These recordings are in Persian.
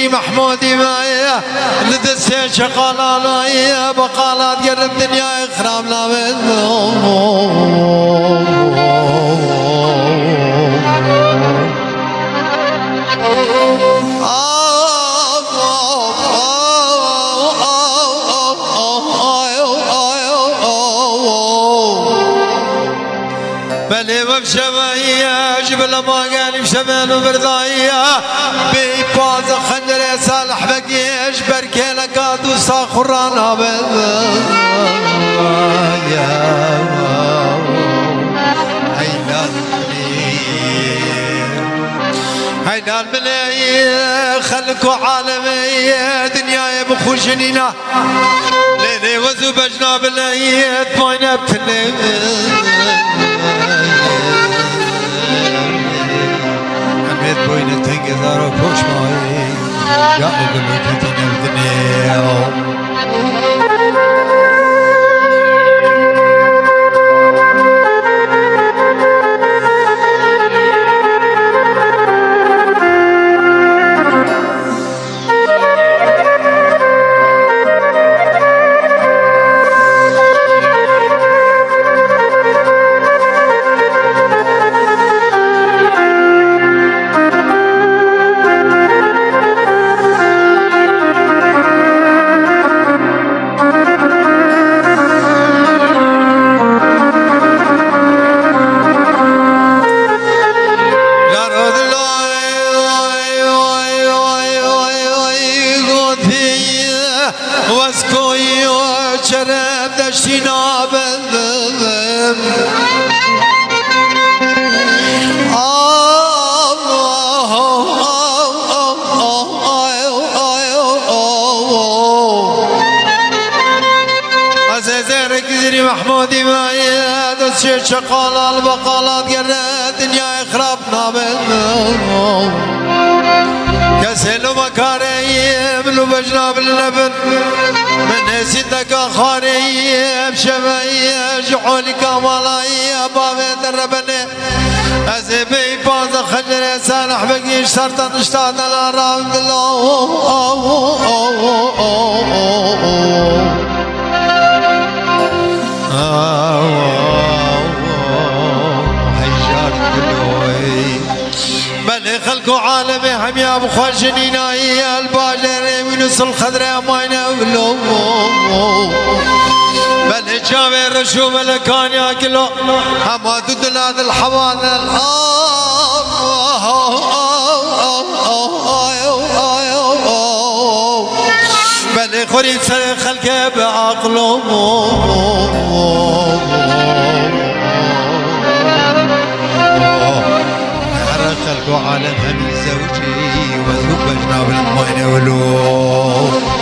محمودي معي لدسي شقالالاي بقالات قرب دنيا اخرام لابد بلي بشبايا جبل ما قال بشمال وبرضايا بيباز خنجر صالح بقيش بركي لقاد وصاخرانا هيدا الملايين خلكوا عالمي دنيا بخوشنينا ليلي وزو بجناب الايد باينه بتلم بوينة تنقذر وبوش ماي يا قلبي تتنى بدنيا محمودي معي دسي شقال البقالات قرأ دنيا اخرابنا بالنور كسلو مكاري بلو بجناب اللبن من سيدك خاري بشبعي جحولي كمالاي بابي دربني أزبي باز خجر سالح بقيش سرطان اشتاد الارام دلو بل خلقوا عالمي هم يا ابو خوشنينا يا الباجر ونص الخضراء ماينا ولو بل جابي الرشوم اللي كان ياكلوا هم ضدنا الحوادث بل خريج خلقه بعقله خلقوا عالمها من زوجي وذوب جناب الماينة ولو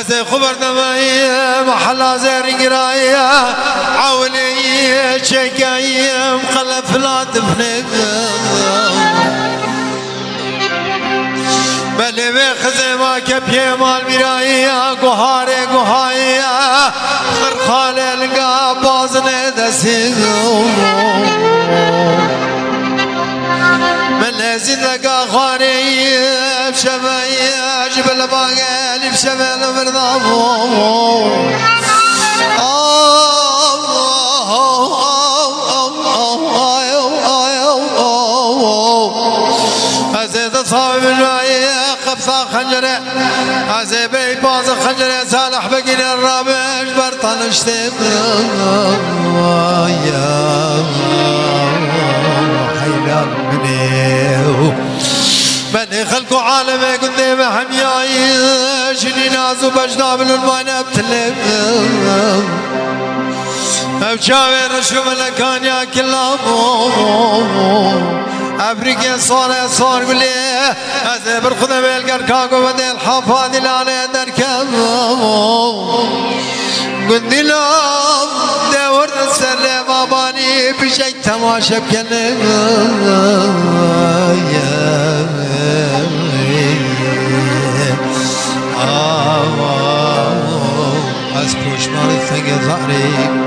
از خبر نمایی محل زیر گرایی عولی چکایم قلب لا تفنق بله به خزما که پیمال میرایی گوهاره گوهایی خرخال الگا بازنه دستی من لازم لقى خاري بشماي جبل باقي بشمال مرضامو أزيد صاحب الماي قبصة خنجرة أزيبي باز خنجرة سالح بقين الرابش برطان اشتب يا حيلان منيو من خلقوا عالم قدام حمياي شني ناس وبجنا بالالوان ابتلم ابشاوي رشو ملكان يا كلام افريقيا صار قولي ازيب الخذ بالقر كاكو بدي الحفاظ لاني دركب قلت لهم دور السر باباني بشك تماشى بكلم از پشمان تنگ زهری